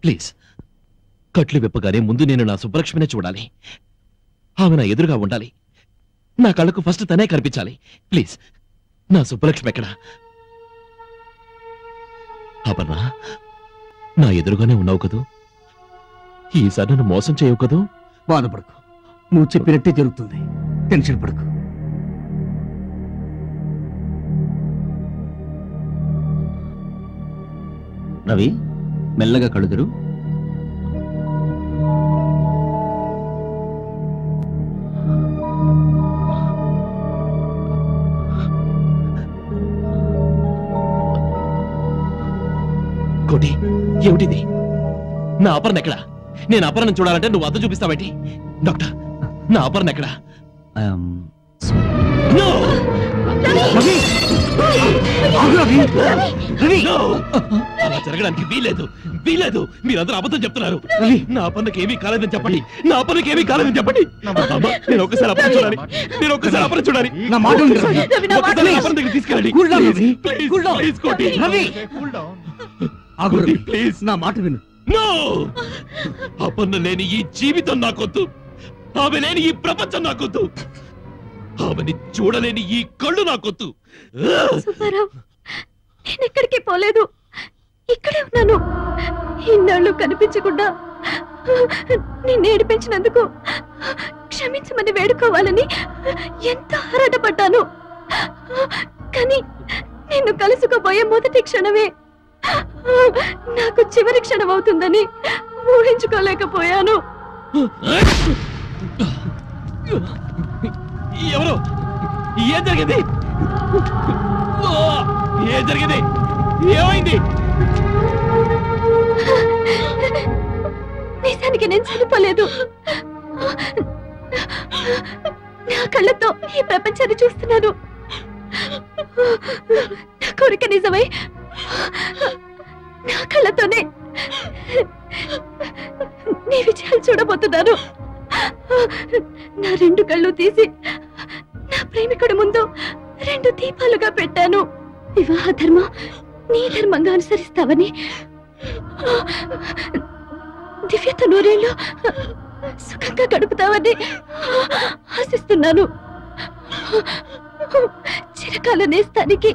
Please, కట్లు విప్పగానే ముందు నేను నా సుబ్బలక్ష్మినే చూడాలి. ఆమె నా ఎదురుగా ఉండాలి. నా కళ్ళకు ఫస్ట్ తనే కనిపించాలి. ప్లీజ్, నా సుబ్బలక్ష్మి ఎక్కడా? అపర్ణ, నా ఎదురుగానే ఉన్నావు కదూ? ఈసారి నన్ను మోసం చేయవు కదూ? బాధపడకు, నువ్వు చెప్పినట్టే జరుగుతుంది. టెన్షన్ పడకు. రవి, మెల్లగా కళ్ళుదురు. కోటి, ఏమిటిది? నా అపర్ణ ఎక్కడా? నేను అపర్ణను చూడాలంటే నువ్వు అద్దం చూపిస్తావేంటి? డాక్టర్, నా అపర్ణ ఎక్కడా? No! రవి! అలా జరగడానికి వీలేదు. మీరందరూ అబద్ధం చెప్తున్నారు. నా అపర్ణకి ఏమీ కాలేదని చెప్పండి. నేను ఒక్కసారి అపర్ణ చూడాలి. నా మాట విను. ఒక్కసారి అపర్ణ దగ్గర తీసుకెళ్ళండి. ప్లీజ్ కోటి. ప్లీజ్, నా మాట విను. నో! అపర్ణ లేని ఈ జీవితం నాకొద్దు. ఆమె లేని ఈ ప్రపంచం నాకొద్దు. ఆమెని చూడలేని ఈ కళ్ళు నాకొద్దు. సుబ్బారావు, నేను ఎక్కడికి పోలేదు, ఇక్కడే ఉన్నాను. ఇన్నాళ్ళు కనిపించకుండా నిన్ను ఏడిపించినందుకు క్షమించమని వేడుకోవాలని ఎంత ఆరాటపడ్డాను. కానీ నిన్ను కలుసుకోబోయే మొదటి క్షణమే నాకు చివరి క్షణం అవుతుందని ఊహించుకోలేకపోయాను. ఎవరు? ఏం జరిగింది? ఏమైంది? నిజానికి నేను చనిపోలేదు. నా కళ్ళతో ఈ ప్రపంచాన్ని చూస్తున్నాను. నా కోరిక నిజమై నా కళ్ళతోనే నీ విజయాలు చూడబోతున్నాను. నా 2 కళ్ళు తీసి నా ప్రేమికుడి ముందు 2 దీపాలుగా పెట్టాను. వివాహ ధర్మం నీ ధర్మంగా అనుసరిస్తావని, దివ్యత నూరేళ్ళు సుఖంగా గడుపుతావని ఆశిస్తున్నాను. చిరకాల నేస్తానికి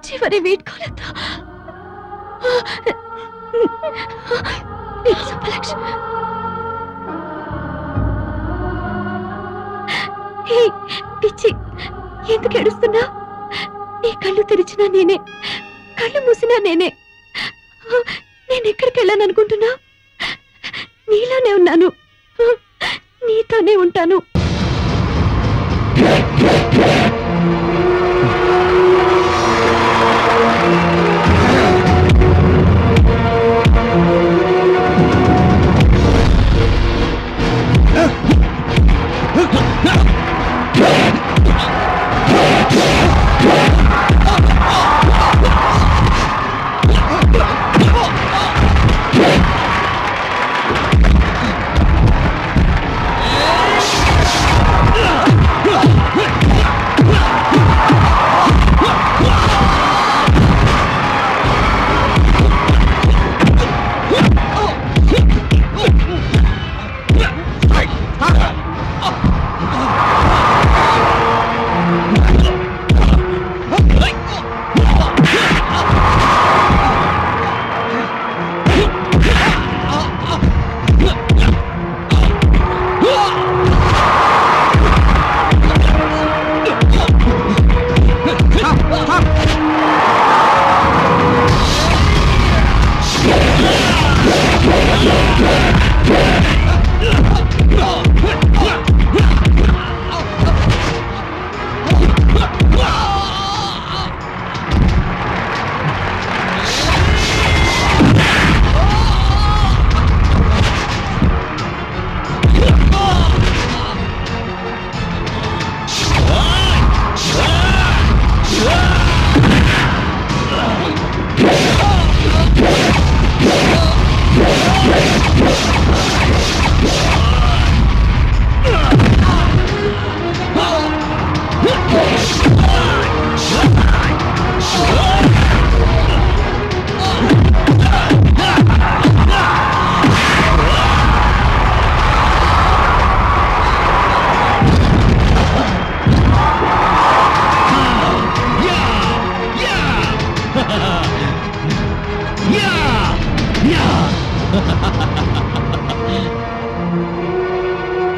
చివరి వీడ్కోలతో నీకు శుభలక్ష. హే పిచ్చి, ఎందుకు ఏడుస్తున్నా? నీ కళ్ళు తెరిచినా నేనే, కళ్ళు మూసినా నేనే. నేను ఎక్కడికి వెళ్ళాను అనుకుంటున్నా? నీలోనే ఉన్నాను, నీతోనే ఉంటాను.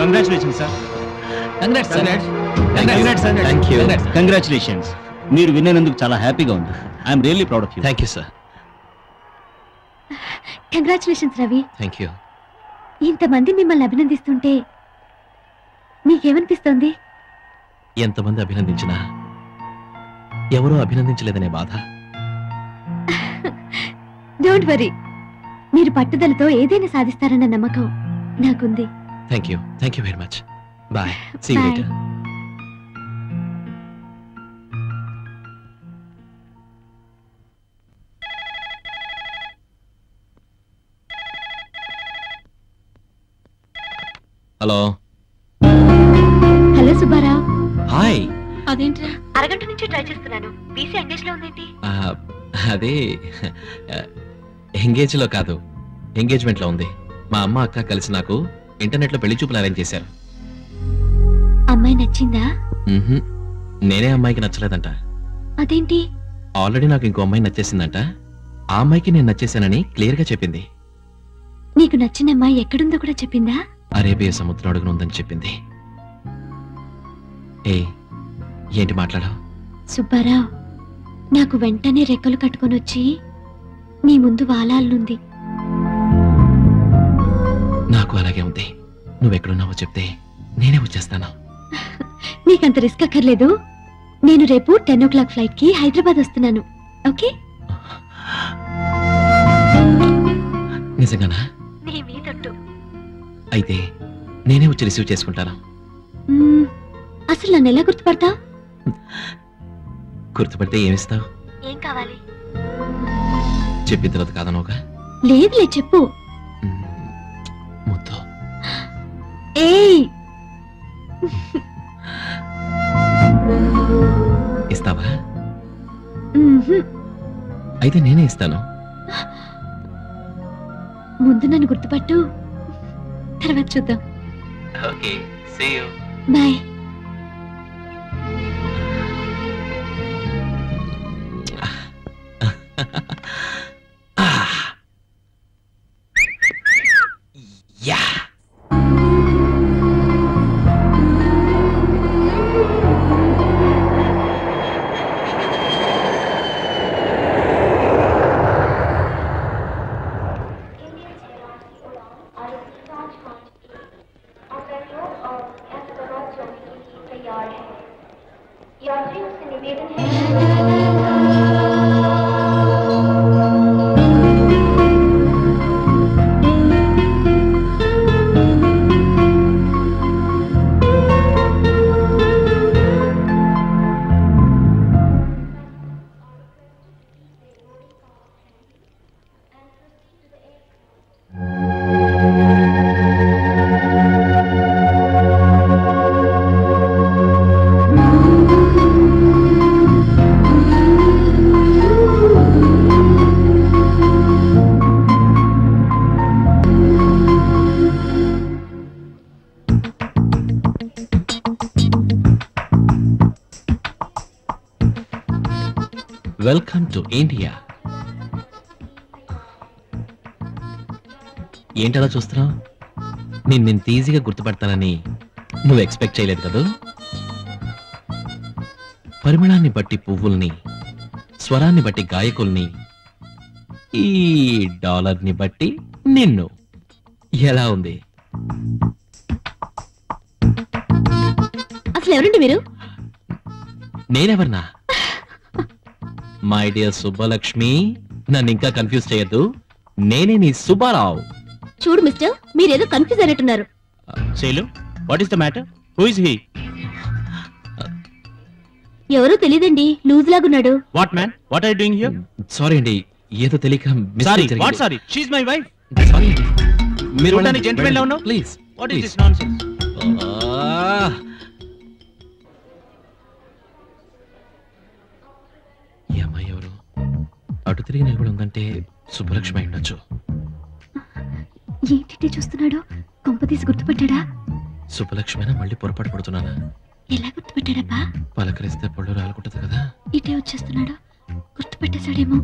Congratulation sir. కంగ్రాచులేషన్స్. మీరు విన్నందుకు చాలా హ్యాపీగా ఉంది. I'm really proud of you. Thank you sir. Congratulations Ravi. Thank you. ఇంతమంది మిమ్మల్ని అభినందిస్తుంటే మీకేమనిపిస్తోంది? ఎంతమంది అభినందించినా ఎవరూ అభినందించలేదనే బాధ. డోంట్ వరీ, మీరు పట్టుదలతో ఏదైనా సాధిస్తారన్న నమ్మకం నాకుంది. Thank you very much. Bye. See you Bye. Later. Hello. Hello Subbarao. Hi. అదేంట్రా అరగంట నుంచి ట్రై చేస్తున్నాను, బీసీ ఎంగేజ్ లో ఉందేంటి? అదే ఎంగేజ్ లో కాదు, ఎంగేజ్మెంట్ లో ఉంది. మా అమ్మ అక్క కలిసి నాకు ఇంటర్నెట్ లో పెళ్లి చూపులు అరేంజ్ చేశారు. అమ్మాయి నచ్చిందా? మ్మ్హ్మ్. నేనే అమ్మాయికి నచ్చలేదంట. అదేంటి? ఆల్రెడీ నాకు ఇంకో అమ్మాయి నచ్చేసిందంట. ఆ అమ్మాయికి నేను నచ్చేసానని క్లియర్ గా చెప్పింది. నీకు నచ్చిన అమ్మాయి ఎక్కడుందో కూడా చెప్పిందా? అరేబియా సముద్రం అడుగున ఉందని చెప్పింది. ఏ ఏంటి మాట్లాడావు? సుబ్బారావు, నాకు వెంటనే రెక్కలు కట్టుకొని వచ్చి నీ ముందు వాలాలనుంది. నాకు అలాగే ఉంది. నువ్వెక్కడున్నావో చెప్తే నేనే వచ్చేస్తాను. నీకంత రిస్క్ అక్కర్లేదు. నేను రేపు 10 o'clock ఫ్లైట్ కి హైదరాబాద్ వస్తున్నాను. ఓకే? నిజంగానా? నీ మీదొట్టు. అయితే నేనే వచ్చి రిసీవ్ చేసుకుంటాను. అసలు నన్ను ఎలా గుర్తుపడతా? గుర్తుపడితే ఏమిస్తావు? ఏం కావాలి? చెప్పిన తర్వాత కాదనోగా. లేదులే చెప్పు. ముద్దు. ఏయ్ ఇస్తావా? మ్మ్హ్మ్. అయితే నేనే ఇస్తాను. ముందు నన్ను గుర్తుపట్టు, తర్వాత చూద్దాం. Okay, see you. Bye. Yeah. यात्रियों से निवेदन है వెల్కమ్ టు ఇండియా. ఏంటలా చూస్తున్నావు? నేను ఈజీగా గుర్తుపడతానని నువ్వు ఎక్స్పెక్ట్ చేయలేదు కదూ. పరిమళాన్ని బట్టి పువ్వుల్ని, స్వరాన్ని బట్టి గాయకుల్ని, ఈ డాలర్ని బట్టి నిన్ను. ఎలా ఉంది? అసలు ఎవరండి మీరు? నేనెవర్నా? మై డియర్ సుబ్బలక్ష్మి, నన్ను ఇంకా కన్ఫ్యూజ్ చేయొద్దు. నేనే నీ సుబ్బారావు. చూడు మిస్టర్, మీరేదో కన్ఫ్యూజ్ అయినట్టున్నారు. Shailu, what is the matter? Who is he? ఎవరో తెలియదండి, లూజ్ లాగున్నాడు. What man? What are you doing here? Sorry అండి, ఏదో తెలియక sorry, what sorry? She is my wife. Sorry అండి. మీరు చూడడానికి gentleman లా ఉన్నావు? Please. What is this nonsense? ఈ అమ్మాయి ఎవరు? అటు తిరిగి నిలబడి ఉందంటే సుబ్బలక్ష్మి అయి ఉండొచ్చు. ఏంటి చూస్తున్నాడు? కొంపతీసి గుర్తుపట్టాడా? సుబ్బలక్ష్మినా మళ్ళీ పొరపాటు పడుతున్నానా? ఎలా గుర్తుపట్టాడబ్బా? పలకరిస్తే పళ్ళు రాలుకుంటది కదా. ఇటే వచ్చేస్తున్నాడు, గుర్తుపట్టేశాడేమో.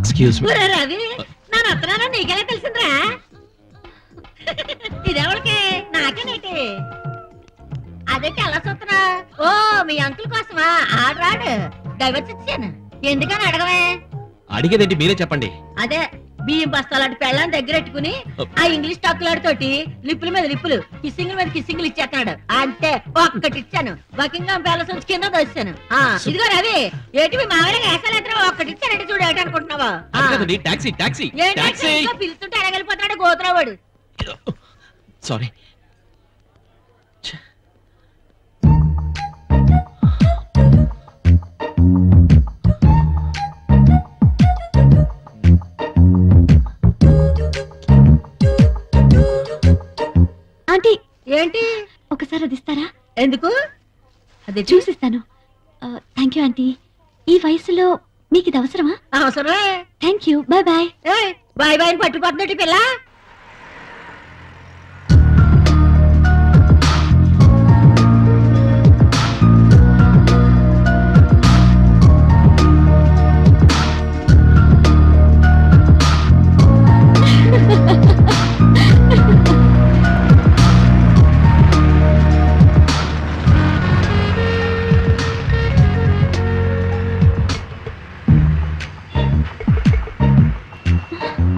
Excuse me. రవి నా నత్తనారా నీకెలా తెలిసిందిరా? ఇదెవరికి? నాకేనేటి? అదేంటి అలా చూస్తున్నా? ఓ మీ అంకుల్ కోసమా? ఆడరాడు డైవర్స్ ఇచ్చాను. ఎందుకని అడగవే? అడిగేదేంటి మీరే చెప్పండి. అదే బియ్యం బస్తాలాంటి పెళ్ళాన్ని దగ్గరెట్టుకుని ఆ ఇంగ్లీష్ టాకులాడితోటి లిప్పుల మీద లిప్పులు, కిస్సింగ్ల మీద కిస్సింగ్లు ఇచ్చేస్తున్నాడు. అంటే ఒక్కటి ఇచ్చాను, బకింగ్హామ్ ప్యాలెస్ నుంచి కింద దోశాను. ఇదిగో రవి, ఏంటి మీ మామూలుగా వేసాలేద్రా? ఒక్కటి ఇచ్చానంటే చూడు, ఏంటి అనుకుంటున్నావా? టాక్సీ టాక్సీ ఏంటి టాక్సీ. ఇంకా పిలుస్తుంటే అడగలిపోతున్నాడు గోత్రావాడు. సారీ. ఆంటీ, ఏంటి? ఒకసారి అది ఇస్తారా? ఎందుకు? అదే చూసిస్తాను. Thank you aunty. ఈ వయసులో మీకు ఇది అవసరమా? అవసరమే. Thank you. Bye bye. Bye bye పట్టుకుపోతున్నట్టు పిల్ల.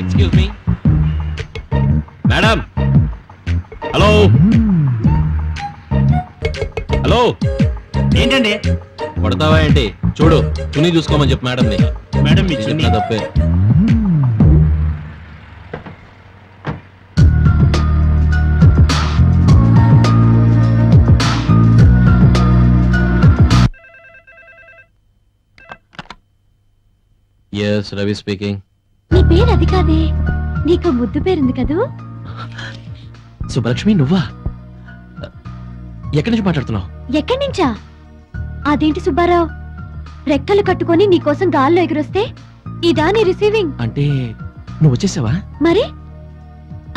Excuse me madam. Hello hello. ఏంటండి? కొడతావా ఏంటి? చూడు, చున్నీ చూసుకోమని చెప్పు మేడం ని. మేడం మీ ఇది చున్నీ. నా తప్పే. Yes Ravi speaking. నీ పేరు అది కాదే, నీకు ముద్దు పేరుంది కదూ. సుబ్బలక్ష్మి నువ్వా? ఎక్కడి నుంచి మాట్లాడుతున్నావు? ఎక్కడి నుంచా? అదేంటి సుబ్బారావు, రెక్కలు కట్టుకొని నీకోసం గాల్లో ఎగురొస్తే ఇదా నీ రిసీవింగ్? అంటే నువ్వు వచ్చేసావా? మరి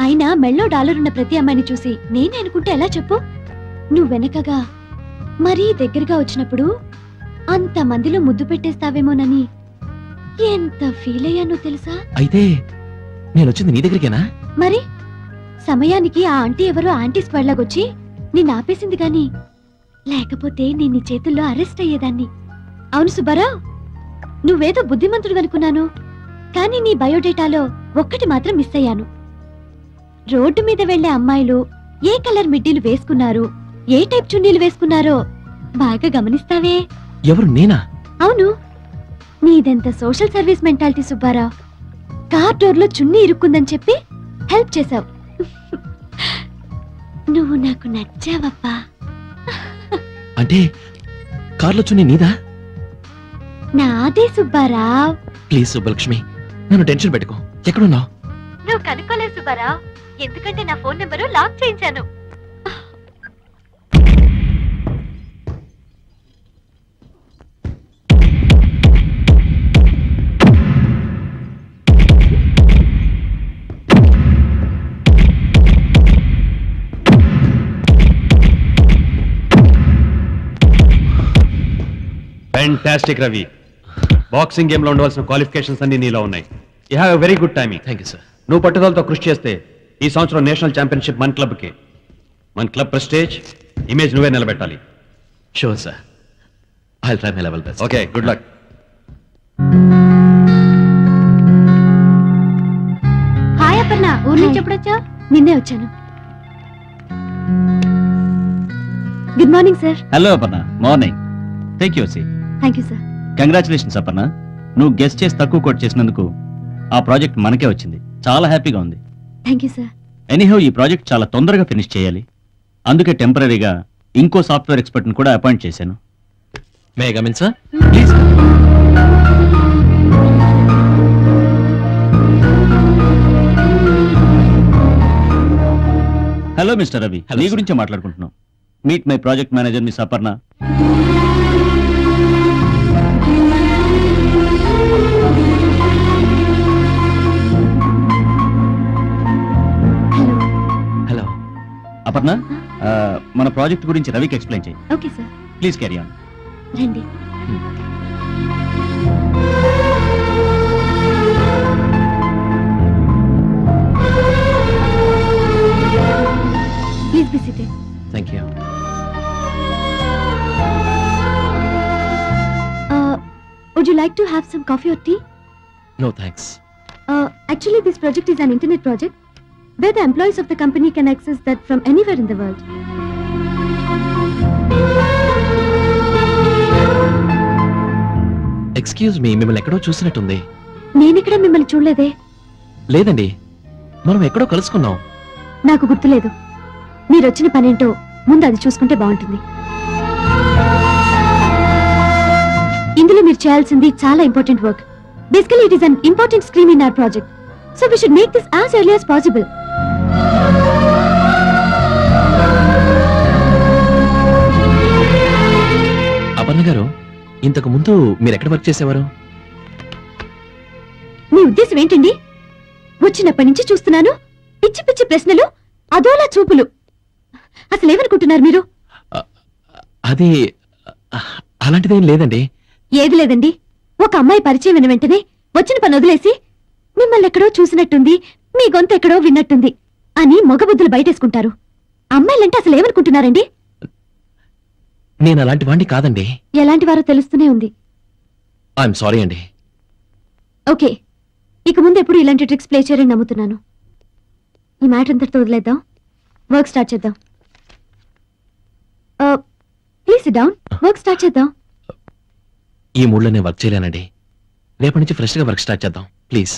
అయినా మెళ్ళో డాలర్ ఉన్న ప్రతి అమ్మాయిని చూసి నేనే అనుకుంటే ఎలా చెప్పు? నువ్వు వెనకగా మరీ దగ్గరగా వచ్చినప్పుడు అంత మందిలో ముద్దు పెట్టేస్తావేమోనని ఎంత ఫీల్ అయ్యానో తెలుసా? అయితే నేను వచ్చింది నీ దగ్గరికేనా? మరి సమయానికి ఆ ఆంటీ ఎవరో ఆంటీ స్క్వాడ్ లాగొచ్చి నిన్ను ఆపేసింది గాని లేకపోతే నేను నీ చేతుల్లో అరెస్ట్ అయ్యేదాన్ని. అవును సుబ్బారావు, నువ్వేదో బుద్ధిమంతుడు అనుకున్నాను, కానీ నీ బయోడేటాలో ఒక్కటి మాత్రం మిస్ అయ్యాను. రోడ్డు మీద వెళ్లే అమ్మాయిలు ఏ కలర్ మిడ్డీలు వేసుకున్నారు, ఏ టైప్ చున్నీలు వేసుకున్నారో బాగా గమనిస్తావే. ఎవరు నేనా? అవును, నీదెంత social service mentality Subbarao. Car door లో చున్నీ ఇరుక్కుందని చెప్పి హెల్ప్ చేశావు. నువ్వు నాకు నచ్చావప్పా. అంటే కార్లో చున్నీ నీదా? నాదే సుబ్బారావు. ప్లీజ్ సుబ్బలక్ష్మి, నన్ను టెన్షన్ పెట్టుకో. ఎక్కడున్నావు? నువ్వు కనుక్కోలేదు సుబ్బారావు, ఎందుకంటే నా ఫోన్ నెంబరు లాక్ చేయించాను. ఫ్యాంటాస్టిక్ రవి, బాక్సింగ్ గేమ్ లో ఉండవలసిన క్వాలిఫికేషన్స్ అన్ని నీలో ఉన్నాయి. You have a very good timing. Thank you sir. నువ్వు పట్టుదలతో కృషి చేస్తే ఈ సంవత్సరం నేషనల్ ఛాంపియన్షిప్ మన క్లబ్కి, మన క్లబ్ ప్రెస్టేజ్ ఇమేజ్ నువ్వే నిలబెట్టాలి. Sure sir, I try my level best. Okay, good luck. Hi Aparna, ఊరు నుంచి ఎప్పుడొచ్చా? నిన్నే వచ్చాను. Good morning sir. Hello Aparna, morning. Take your seat. Thank you sir. Congratulations Aparna, నువ్వు గెస్ట్ చేసి తక్కువ కోట్ చేసినందుకు ఆ ప్రాజెక్ట్ మనకే వచ్చింది. చాలా హ్యాపీగా ఉంది. Thank you sir. ఎనీహౌ ఈ ప్రాజెక్ట్ చాలా తొందరగా ఫినిష్ చేయాలి, అందుకే టెంపరీగా ఇంకో సాఫ్ట్వేర్ ఎక్స్పర్ట్ ని కూడా అపాయింట్ చేశాను. May I come in sir? Please. Hello mister Ravi, Hello, నీ sir. గురించే మాట్లాడుకుంటున్నాం. Meet my project manager miss Aparna. Hello. Hello. Aparna, మన ప్రాజెక్ట్ గురించి రవికి ఎక్స్ప్లెయిన్ చేయి. Okay sir, please carry on. రండి. Please be seated. Thank you. Would you like to have some coffee or tea? No thanks. Actually, this project is an internet project where the employees of the company can access that from anywhere in the world. Excuse me, మిమ్మల్ని ఎక్కడో చూసినట్టుంది. నేనిక్కడ మిమ్మల్ని చూడలేదే. లేదండి, మనం ఎక్కడో కలుసుకున్నాం. నాకు గుర్తులేదు. మీరు వచ్చిన పనేంటో ముందు అది చూసుకుంటే బాగుంటుంది. ఇందులో మీరు చేయాల్సింది చాలా important work. Basically it is an important scream in our project, so we should make this as early as possible. Aparna garu, ఇంతకు ముందు మీరు ఎక్కడ వర్క్ చేసేవారు? మీ ఉద్దేశం ఏంటండి? వచ్చినప్పటి నుంచి చూస్తున్నాను, పిచ్చి పిచ్చి ప్రశ్నలు, అదోలా చూపులు. అసలు ఏమనుకుంటున్నారు మీరు? అది అలాంటిదేం లేదండి. ఏది లేదండి. ఒక అమ్మాయి పరిచయం అయిన వెంటనే వచ్చిన పని వదిలేసి మిమ్మల్ని ఎక్కడో చూసినట్టుంది, మీ గొంతు ఎక్కడో విన్నట్టుంది అని మగబుద్ధులు బయటేసుకుంటారు. అమ్మాయిలంటే అసలు ఏమనుకుంటున్నారండి? నేను అలాంటి వాడిని కాదండి. ఎలాంటి వారో తెలుస్తూనే ఉంది. ఐఎమ్ సారీ అండి. ఓకే, ఇక ముందు ఎప్పుడు ఇలాంటి ట్రిక్స్ ప్లే చేయరని నమ్ముతున్నాను. ఈ మ్యాటర్ అంతటితో వదిలేద్దాం, వర్క్ స్టార్ట్ చేద్దాం. Please SIT down, work start చేద్దాం. ఈ మూడ్లో నేను వర్క్ చేయలేనండి. రేపటి నుంచి ఫ్రెష్గా వర్క్ స్టార్ట్ చేద్దాం ప్లీజ్.